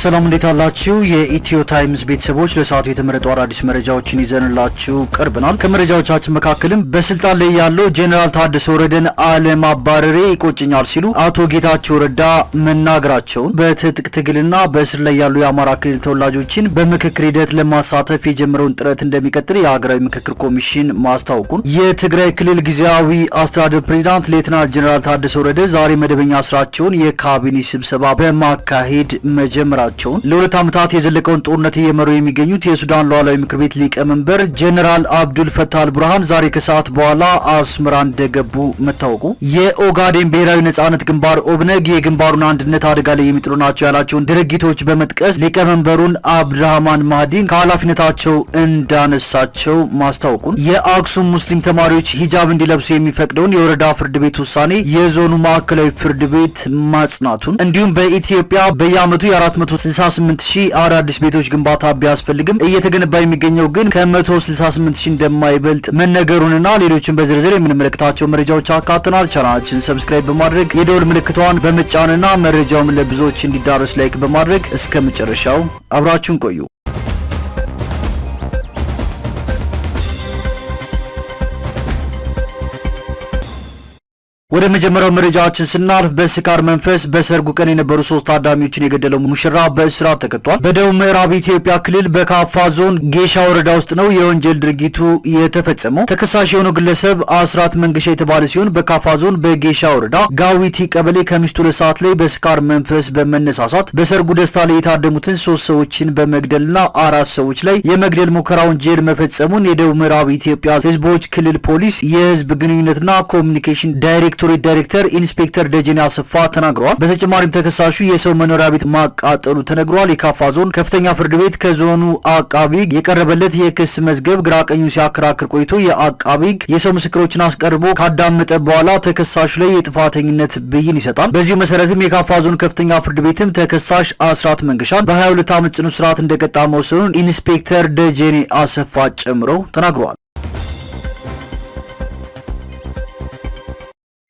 ሰላም እንዴት አላችሁ? የኢትዮ ታይምስ ቤተሰቦች ለሰዓቱ የተመረጡ አዳዲስ መረጃዎችን ይዘንላችሁ ቀርበናል። ከመረጃዎቻችን መካከልም በስልጣን ላይ ያለው ጄኔራል ታደሰ ወረደን አለማባረሬ ይቆጭኛል ሲሉ አቶ ጌታቸው ረዳ መናገራቸውን፣ በትጥቅ ትግልና በእስር ላይ ያሉ የአማራ ክልል ተወላጆችን በምክክር ሂደት ለማሳተፍ የጀመረውን ጥረት እንደሚቀጥል የሀገራዊ ምክክር ኮሚሽን ማስታወቁን፣ የትግራይ ክልል ጊዜያዊ አስተዳደር ፕሬዝዳንት ሌተናል ጄኔራል ታደሰ ወረደ ዛሬ መደበኛ ስራቸውን የካቢኔ ስብሰባ በማካሄድ መጀመራቸውን፣ ለሁለት ዓመታት የዘለቀውን ጦርነት እየመሩ የሚገኙት የሱዳን ሉዓላዊ ምክር ቤት ሊቀመንበር ጄኔራል አብዱል ፈታህ አልቡርሃን ዛሬ ከሰዓት በኋላ አስመራ እንደገቡ መታወቁ፣ የኦጋዴን ብሔራዊ ነጻነት ግንባር ኦብነግ የግንባሩን አንድነት አደጋ ላይ የሚጥሉ ናቸው ያላቸውን ድርጊቶች በመጥቀስ ሊቀመንበሩን አብድራህማን ማህዲን ከኃላፊነታቸው እንዳነሳቸው ማስታወቁን፣ የአክሱም ሙስሊም ተማሪዎች ሂጃብ እንዲለብሱ የሚፈቅደውን የወረዳ ፍርድ ቤት ውሳኔ የዞኑ ማዕከላዊ ፍርድ ቤት ማጽናቱን፣ እንዲሁም በኢትዮጵያ በየዓመቱ የ468,000 አዳዲስ ቤቶች ግንባታ ቢያስፈልግም እየተገነባ የሚገኘው ግን ከ168,000 እንደማይበልጥ መነገሩንና ሌሎችን በዝርዝር የምንመለከታቸው መረጃዎች አካተናል። ቻናላችን ሰብስክራይብ በማድረግ የደወል ምልክቷን በመጫንና መረጃውን ለብዙዎች እንዲዳረስ ላይክ በማድረግ እስከ መጨረሻው አብራችሁን ቆዩ። ወደ መጀመሪያው መረጃችን ስናልፍ በስካር መንፈስ በሰርጉ ቀን የነበሩ 3 ታዳሚዎችን የገደለው ሙሽራ በእስራት ተቀጥቷል። በደቡብ ምዕራብ ኢትዮጵያ ክልል በካፋ ዞን ጌሻ ወረዳ ውስጥ ነው የወንጀል ድርጊቱ የተፈጸመው። ተከሳሽ የሆነው ግለሰብ አስራት መንገሻ የተባለ ሲሆን በካፋ ዞን በጌሻ ወረዳ ጋዊቲ ቀበሌ ከምሽቱ 2 ሰዓት ላይ በስካር መንፈስ በመነሳሳት በሰርጉ ደስታ ላይ የታደሙትን 3 ሰዎችን በመግደልና 4 ሰዎች ላይ የመግደል ሙከራ ወንጀል መፈጸሙን የደቡብ ምዕራብ ኢትዮጵያ ሕዝቦች ክልል ፖሊስ የህዝብ ግንኙነትና ኮሚኒኬሽን ዳይሬክተር ኢንስፔክተር ደጀኔ አሰፋ ተናግረዋል። በተጨማሪም ተከሳሹ የሰው መኖሪያ ቤት ማቃጠሉ ተነግሯል። የካፋ ዞን ከፍተኛ ፍርድ ቤት ከዞኑ አቃቢ የቀረበለት የክስ መዝገብ ግራቀኙን ሲያከራክር ቆይቶ የአቃቢ የሰው ምስክሮችን አስቀርቦ ካዳመጠ በኋላ ተከሳሹ ላይ የጥፋተኝነት ብይን ይሰጣል። በዚሁ መሰረትም የካፋ ዞን ከፍተኛ ፍርድ ቤትም ተከሳሽ አስራት መንገሻን በ22 ዓመት ጽኑ እስራት እንደቀጣ መወሰኑን ኢንስፔክተር ደጀኔ አሰፋ ጨምረው ተናግረዋል።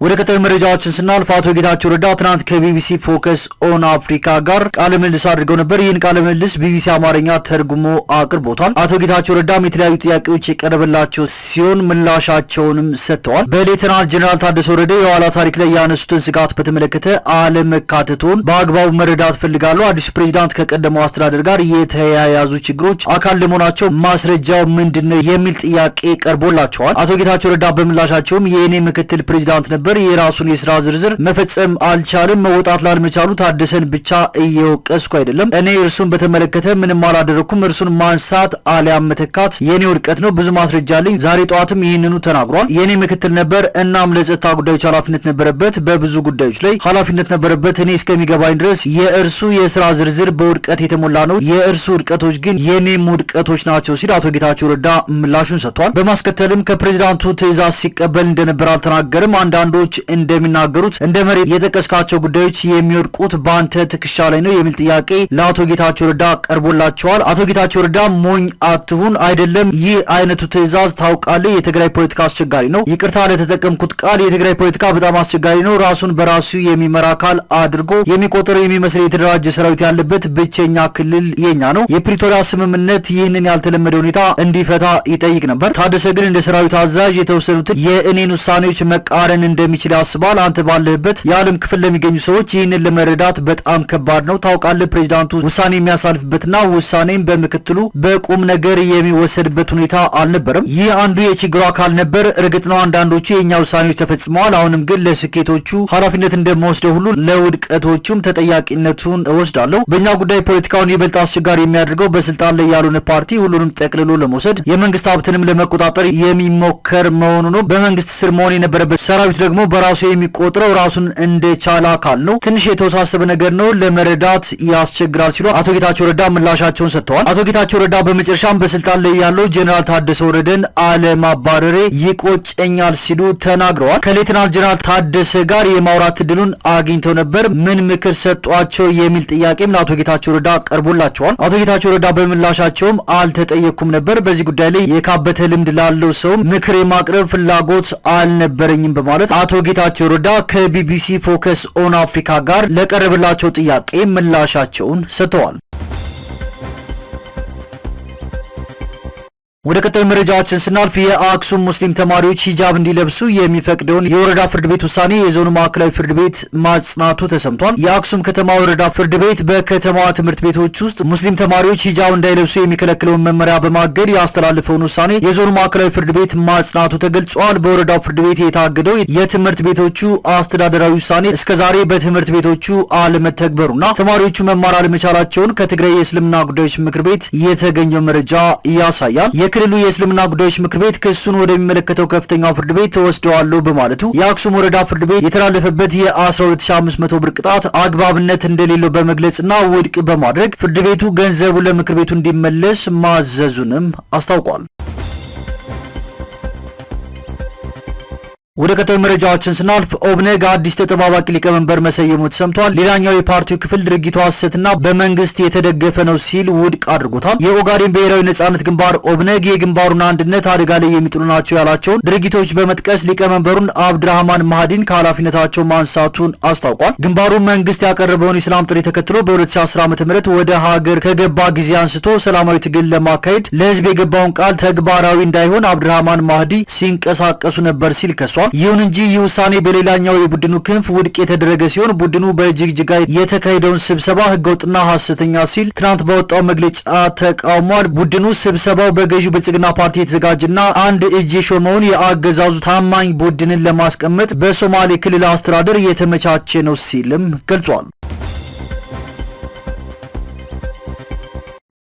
ወደ ቀጣዩ መረጃዎችን ስናልፍ አቶ ጌታቸው ረዳ ትናንት ከቢቢሲ ፎከስ ኦን አፍሪካ ጋር ቃለ ምልልስ አድርገው ነበር። ይህን ቃለ ምልልስ ቢቢሲ አማርኛ ተርጉሞ አቅርቦታል። አቶ ጌታቸው ረዳም የተለያዩ ጥያቄዎች የቀረበላቸው ሲሆን ምላሻቸውንም ሰጥተዋል። በሌተናል ጄኔራል ታደሰ ወረደ የኋላ ታሪክ ላይ ያነሱትን ስጋት በተመለከተ አለመካተቱን በአግባቡ መረዳት ፈልጋለሁ። አዲሱ ፕሬዚዳንት ከቀደመው አስተዳደር ጋር የተያያዙ ችግሮች አካል ለመሆናቸው ማስረጃው ምንድነው የሚል ጥያቄ ቀርቦላቸዋል። አቶ ጌታቸው ረዳ በምላሻቸውም የእኔ ምክትል ፕሬዚዳንት ነበር፣ የራሱን የስራ ዝርዝር መፈጸም አልቻለም፣ መወጣት ላልመቻሉ ታደሰን ብቻ እየወቀስኩ አይደለም። እኔ እርሱን በተመለከተ ምንም አላደረኩም። እርሱን ማንሳት አሊያም መተካት የኔ ውድቀት ነው። ብዙ ማስረጃ አለኝ። ዛሬ ጠዋትም ይህንኑ ተናግሯል። የኔ ምክትል ነበር፣ እናም ለጸጥታ ጉዳዮች ኃላፊነት ነበረበት። በብዙ ጉዳዮች ላይ ኃላፊነት ነበረበት። እኔ እስከሚገባኝ ድረስ የእርሱ የስራ ዝርዝር በውድቀት የተሞላ ነው። የእርሱ ውድቀቶች ግን የኔም ውድቀቶች ናቸው ሲል አቶ ጌታቸው ረዳ ምላሹን ሰጥቷል። በማስከተልም ከፕሬዚዳንቱ ትዕዛዝ ሲቀበል እንደነበር አልተናገርም። አንዳንዶች እንደሚናገሩት እንደ መሬት የጠቀስካቸው ጉዳዮች የሚወድቁት በአንተ ትከሻ ላይ ነው የሚል ጥያቄ ለአቶ ጌታቸው ረዳ ቀርቦላቸዋል። አቶ ጌታቸው ረዳ ሞኝ አትሁን፣ አይደለም ይህ አይነቱ ትዕዛዝ ታውቃለህ፣ የትግራይ ፖለቲካ አስቸጋሪ ነው። ይቅርታ ለተጠቀምኩት ቃል፣ የትግራይ ፖለቲካ በጣም አስቸጋሪ ነው። ራሱን በራሱ የሚመራ አካል አድርጎ የሚቆጠር የሚመስል የተደራጀ ሰራዊት ያለበት ብቸኛ ክልል የኛ ነው። የፕሪቶሪያ ስምምነት ይህንን ያልተለመደ ሁኔታ እንዲፈታ ይጠይቅ ነበር። ታደሰ ግን እንደ ሰራዊት አዛዥ የተወሰኑትን የእኔን ውሳኔዎች መቃረን እንደሚችል ያስባል። አንተ ባለህበት የዓለም ክፍል ለሚገኙ ሰዎች ይህንን ለመረዳት በጣም ከባድ ነው። ታውቃለህ፣ ፕሬዚዳንቱ ውሳኔ የሚያሳልፍበትና ውሳኔም በምክትሉ በቁም ነገር የሚወሰድበት ሁኔታ አልነበረም። ይህ አንዱ የችግሩ አካል ነበር። እርግጥ ነው አንዳንዶቹ የእኛ ውሳኔዎች ተፈጽመዋል። አሁንም ግን ለስኬቶቹ ኃላፊነት እንደምወስደው ሁሉ ለውድቀቶቹም ተጠያቂነቱን እወስዳለሁ። በእኛ ጉዳይ ፖለቲካውን ይበልጥ አስቸጋሪ የሚያደርገው በስልጣን ላይ ያልሆነ ፓርቲ ሁሉንም ጠቅልሎ ለመውሰድ የመንግስት ሀብትንም ለመቆጣጠር የሚሞከር መሆኑ ነው። በመንግስት ስር መሆን የነበረበት ሰራዊት ደግሞ በራሱ የሚቆጥረው ራሱን እንደቻለ አካል ነው። ትንሽ የተወሳሰበ ነገር ነው፣ ለመረዳት ያስቸግራል ሲሉ አቶ ጌታቸው ረዳ ምላሻቸውን ሰጥተዋል። አቶ ጌታቸው ረዳ በመጨረሻም በስልጣን ላይ ያለው ጄኔራል ታደሰ ወረደን አለማባረሬ ይቆጨኛል ሲሉ ተናግረዋል። ከሌተናል ጄኔራል ታደሰ ጋር የማውራት እድሉን አግኝተው ነበር። ምን ምክር ሰጧቸው የሚል ጥያቄም ለአቶ ጌታቸው ረዳ ቀርቦላቸዋል። አቶ ጌታቸው ረዳ በምላሻቸውም አልተጠየኩም ነበር፣ በዚህ ጉዳይ ላይ የካበተ ልምድ ላለው ሰው ምክር የማቅረብ ፍላጎት አልነበረኝም በማለት አቶ ጌታቸው ረዳ ከቢቢሲ ፎከስ ኦን አፍሪካ ጋር ለቀረበላቸው ጥያቄ ምላሻቸውን ሰጥተዋል። ወደ ቀጣዩ መረጃችን ስናልፍ የአክሱም ሙስሊም ተማሪዎች ሂጃብ እንዲለብሱ የሚፈቅደውን የወረዳ ፍርድ ቤት ውሳኔ የዞኑ ማዕከላዊ ፍርድ ቤት ማጽናቱ ተሰምቷል። የአክሱም ከተማ ወረዳ ፍርድ ቤት በከተማዋ ትምህርት ቤቶች ውስጥ ሙስሊም ተማሪዎች ሂጃብ እንዳይለብሱ የሚከለክለውን መመሪያ በማገድ ያስተላለፈውን ውሳኔ የዞኑ ማዕከላዊ ፍርድ ቤት ማጽናቱ ተገልጿል። በወረዳው ፍርድ ቤት የታገደው የትምህርት ቤቶቹ አስተዳደራዊ ውሳኔ እስከዛሬ በትምህርት ቤቶቹ አለመተግበሩና ተማሪዎቹ መማር አለመቻላቸውን ከትግራይ የእስልምና ጉዳዮች ምክር ቤት የተገኘው መረጃ ያሳያል። የክልሉ የእስልምና ጉዳዮች ምክር ቤት ክሱን ወደሚመለከተው ከፍተኛው ፍርድ ቤት ተወስደዋለሁ በማለቱ የአክሱም ወረዳ ፍርድ ቤት የተላለፈበት የ12500 ብር ቅጣት አግባብነት እንደሌለው በመግለጽና ውድቅ በማድረግ ፍርድ ቤቱ ገንዘቡ ለምክር ቤቱ እንዲመለስ ማዘዙንም አስታውቋል። ወደ ቀጣዩ መረጃዎችን ስናልፍ ኦብነግ አዲስ ተጠባባቂ ሊቀመንበር መሰየሙ ተሰምቷል። ሌላኛው የፓርቲው ክፍል ድርጊቱ ሐሰትና በመንግስት የተደገፈ ነው ሲል ውድቅ አድርጎታል። የኦጋዴን ብሔራዊ ነጻነት ግንባር ኦብነግ የግንባሩን አንድነት አደጋ ላይ የሚጥሉ ናቸው ያላቸውን ድርጊቶች በመጥቀስ ሊቀመንበሩን አብድራህማን ማህዲን ከኃላፊነታቸው ማንሳቱን አስታውቋል። ግንባሩ መንግስት ያቀረበውን የሰላም ጥሪ ተከትሎ በ2010 ዓ.ም ወደ ሀገር ከገባ ጊዜ አንስቶ ሰላማዊ ትግል ለማካሄድ ለህዝብ የገባውን ቃል ተግባራዊ እንዳይሆን አብድራህማን ማህዲ ሲንቀሳቀሱ ነበር ሲል ከሷል። ይሁን እንጂ ይህ ውሳኔ በሌላኛው የቡድኑ ክንፍ ውድቅ የተደረገ ሲሆን ቡድኑ በጅግጅጋ የተካሄደውን ስብሰባ ህገወጥና ሐሰተኛ ሲል ትናንት ባወጣው መግለጫ ተቃውሟል። ቡድኑ ስብሰባው በገዢው ብልጽግና ፓርቲ የተዘጋጀና አንድ እጅ የሾመውን የአገዛዙ ታማኝ ቡድንን ለማስቀመጥ በሶማሌ ክልል አስተዳደር የተመቻቸ ነው ሲልም ገልጿል።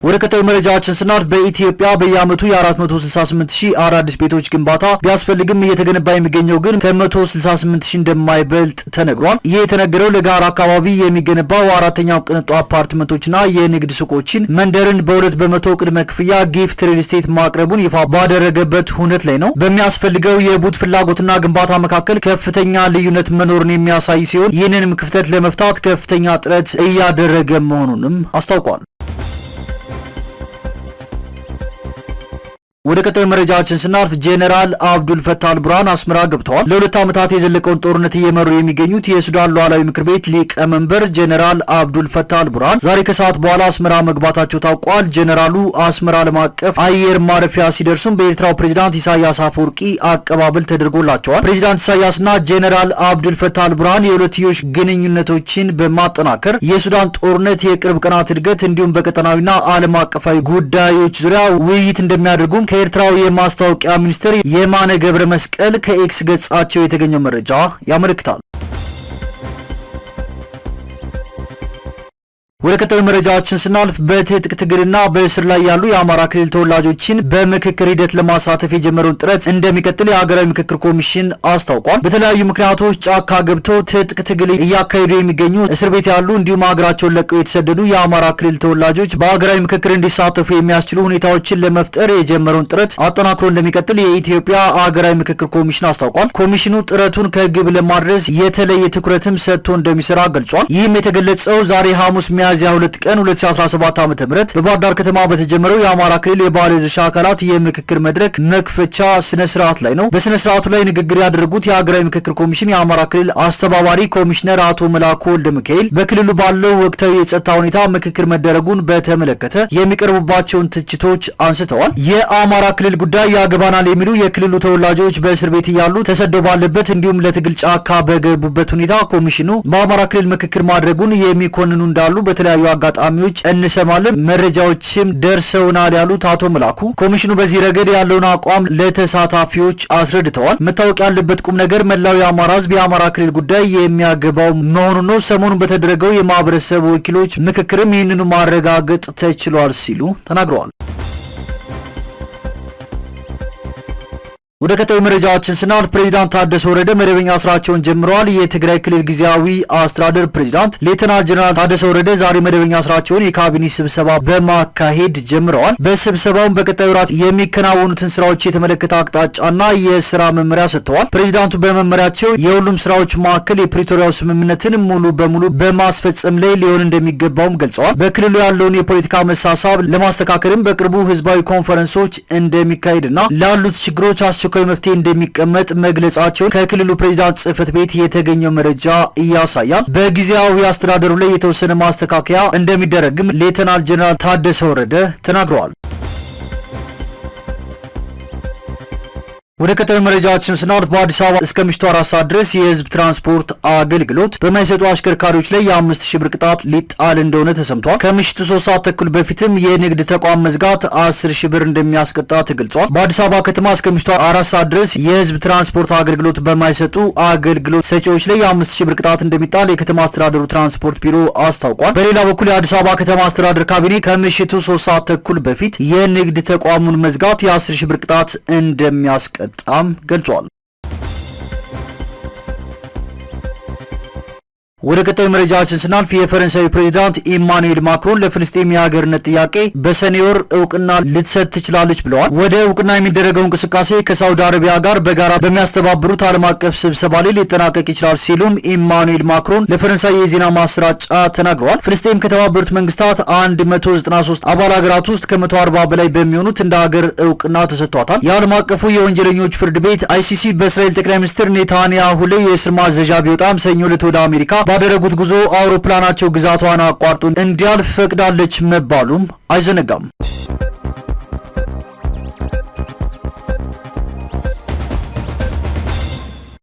ወደ ቀጣዩ መረጃችን ስናልፍ በኢትዮጵያ በየዓመቱ የ468,000 አዳዲስ ቤቶች ግንባታ ቢያስፈልግም እየተገነባ የሚገኘው ግን ከ168,000 እንደማይበልጥ ተነግሯል። ይህ የተነገረው ለጋራ አካባቢ የሚገነባው አራተኛው ቅንጡ አፓርትመንቶችና የንግድ ሱቆችን መንደርን በ2 በመቶ ቅድመ ክፍያ ጊፍት ሪል ስቴት ማቅረቡን ይፋ ባደረገበት ሁነት ላይ ነው። በሚያስፈልገው የቡት ፍላጎትና ግንባታ መካከል ከፍተኛ ልዩነት መኖሩን የሚያሳይ ሲሆን ይህንንም ክፍተት ለመፍታት ከፍተኛ ጥረት እያደረገ መሆኑንም አስታውቋል። ወደ ቀጣዩ መረጃችን ስናልፍ ጄኔራል አብዱል ፈታህ አልቡርሃን አስመራ ገብተዋል። ለ2 ዓመታት የዘለቀውን ጦርነት እየመሩ የሚገኙት የሱዳን ሉዓላዊ ምክር ቤት ሊቀመንበር ጄኔራል አብዱል ፈታህ አልቡርሃን ዛሬ ከሰዓት በኋላ አስመራ መግባታቸው ታውቋል። ጄኔራሉ አስመራ ዓለም አቀፍ አየር ማረፊያ ሲደርሱም በኤርትራው ፕሬዝዳንት ኢሳያስ አፈወርቂ አቀባበል ተደርጎላቸዋል። ፕሬዝዳንት ኢሳያስና ጄኔራል አብዱል ፈታህ አልቡርሃን የሁለትዮሽ ግንኙነቶችን በማጠናከር የሱዳን ጦርነት የቅርብ ቀናት እድገት እንዲሁም በቀጠናዊና ዓለም አቀፋዊ ጉዳዮች ዙሪያ ውይይት እንደሚያደርጉም ከኤርትራው የማስታወቂያ ሚኒስትር የማነ ገብረ መስቀል ከኤክስ ገጻቸው የተገኘው መረጃ ያመለክታል። ወደ ቀጣዩ መረጃችን ስናልፍ በትጥቅ ትግልና በእስር ላይ ያሉ የአማራ ክልል ተወላጆችን በምክክር ሂደት ለማሳተፍ የጀመረውን ጥረት እንደሚቀጥል የሀገራዊ ምክክር ኮሚሽን አስታውቋል። በተለያዩ ምክንያቶች ጫካ ገብተው ትጥቅ ትግል እያካሄዱ የሚገኙ እስር ቤት ያሉ እንዲሁም ሀገራቸውን ለቀው የተሰደዱ የአማራ ክልል ተወላጆች በሀገራዊ ምክክር እንዲሳተፉ የሚያስችሉ ሁኔታዎችን ለመፍጠር የጀመረውን ጥረት አጠናክሮ እንደሚቀጥል የኢትዮጵያ ሀገራዊ ምክክር ኮሚሽን አስታውቋል። ኮሚሽኑ ጥረቱን ከግብ ለማድረስ የተለየ ትኩረትም ሰጥቶ እንደሚሰራ ገልጿል። ይህም የተገለጸው ዛሬ ሐሙስ ሚያዝያ 2 ቀን 2017 ዓ.ም በባህር ዳር ከተማ በተጀመረው የአማራ ክልል የባለ ድርሻ አካላት የምክክር መድረክ መክፈቻ ስነ ስርዓት ላይ ነው። በስነ ስርዓቱ ላይ ንግግር ያደረጉት የሀገራዊ ምክክር ኮሚሽን የአማራ ክልል አስተባባሪ ኮሚሽነር አቶ መላኩ ወልደ ሚካኤል በክልሉ ባለው ወቅታዊ የጸጥታ ሁኔታ ምክክር መደረጉን በተመለከተ የሚቀርቡባቸውን ትችቶች አንስተዋል። የአማራ ክልል ጉዳይ ያገባናል የሚሉ የክልሉ ተወላጆች በእስር ቤት እያሉ ተሰደው ባለበት እንዲሁም ለትግል ጫካ በገቡበት ሁኔታ ኮሚሽኑ በአማራ ክልል ምክክር ማድረጉን የሚኮንኑ እንዳሉ በተለያዩ አጋጣሚዎች እንሰማለን፣ መረጃዎችም ደርሰውናል ያሉት አቶ መላኩ ኮሚሽኑ በዚህ ረገድ ያለውን አቋም ለተሳታፊዎች አስረድተዋል። መታወቅ ያለበት ቁም ነገር መላው የአማራ ሕዝብ የአማራ ክልል ጉዳይ የሚያገባው መሆኑን ነው። ሰሞኑን በተደረገው የማህበረሰብ ወኪሎች ምክክርም ይህንኑ ማረጋገጥ ተችሏል ሲሉ ተናግረዋል። ወደ ቀጣዩ መረጃችን ስናልፍ ፕሬዝዳንት ታደሰ ወረደ መደበኛ ስራቸውን ጀምረዋል። የትግራይ ክልል ጊዜያዊ አስተዳደር ፕሬዝዳንት ሌተና ጀነራል ታደሰ ወረደ ዛሬ መደበኛ ስራቸውን የካቢኔ ስብሰባ በማካሄድ ጀምረዋል። በስብሰባውም በቀጣዩ ወራት የሚከናወኑትን ስራዎች የተመለከተ አቅጣጫና የስራ መመሪያ ሰጥተዋል። ፕሬዝዳንቱ በመመሪያቸው የሁሉም ስራዎች ማዕከል የፕሪቶሪያው ስምምነትን ሙሉ በሙሉ በማስፈጸም ላይ ሊሆን እንደሚገባውም ገልጸዋል። በክልሉ ያለውን የፖለቲካ መሳሳብ ለማስተካከልም በቅርቡ ህዝባዊ ኮንፈረንሶች እንደሚካሄድና ላሉት ችግሮች አስቸኳይ መፍትሄ እንደሚቀመጥ መግለጻቸውን ከክልሉ ፕሬዝዳንት ጽህፈት ቤት የተገኘው መረጃ ያሳያል። በጊዜያዊ አስተዳደሩ ላይ የተወሰነ ማስተካከያ እንደሚደረግም ሌተናል ጀነራል ታደሰ ወረደ ተናግረዋል። ወደ ቀጣዩ መረጃችን ስናልፍ በአዲስ አበባ እስከ ምሽቱ 4 ሰዓት ድረስ የህዝብ ትራንስፖርት አገልግሎት በማይሰጡ አሽከርካሪዎች ላይ የ5000 ብር ቅጣት ሊጣል እንደሆነ ተሰምቷል። ከምሽቱ 3 ሰዓት ተኩል በፊትም የንግድ ተቋም መዝጋት 10000 ብር እንደሚያስቀጣ ተገልጿል። በአዲስ አበባ ከተማ እስከ ምሽቱ 4 ሰዓት ድረስ የህዝብ ትራንስፖርት አገልግሎት በማይሰጡ አገልግሎት ሰጪዎች ላይ የ5000 ብር ቅጣት እንደሚጣል የከተማ አስተዳደሩ ትራንስፖርት ቢሮ አስታውቋል። በሌላ በኩል የአዲስ አበባ ከተማ አስተዳደር ካቢኔ ከምሽቱ 3 ሰዓት ተኩል በፊት የንግድ ተቋሙን መዝጋት የ10000 ብር ቅጣት እንደሚያስቀጣ ጣም ገልጿል። ወደ ቀጣዩ መረጃችን ስናልፍ የፈረንሳዩ ፕሬዝዳንት ኢማኑኤል ማክሮን ለፍልስጤም የሀገርነት ጥያቄ በሰኔ ወር እውቅና ልትሰጥ ትችላለች ብለዋል። ወደ እውቅና የሚደረገው እንቅስቃሴ ከሳውዲ አረቢያ ጋር በጋራ በሚያስተባብሩት ዓለም አቀፍ ስብሰባ ላይ ሊጠናቀቅ ይችላል ሲሉም ኢማኑኤል ማክሮን ለፈረንሳይ የዜና ማሰራጫ ተናግረዋል። ፍልስጤም ከተባበሩት መንግስታት 193 አባል ሀገራት ውስጥ ከ140 በላይ በሚሆኑት እንደ ሀገር እውቅና ተሰጥቷታል። የዓለም አቀፉ የወንጀለኞች ፍርድ ቤት አይሲሲ በእስራኤል ጠቅላይ ሚኒስትር ኔታንያሁ ላይ የእስር ማዘዣ ቢወጣም ሰኞ ዕለት ወደ አሜሪካ ባደረጉት ጉዞ አውሮፕላናቸው ግዛቷን አቋርጦ እንዲያልፍ ፈቅዳለች መባሉም አይዘነጋም።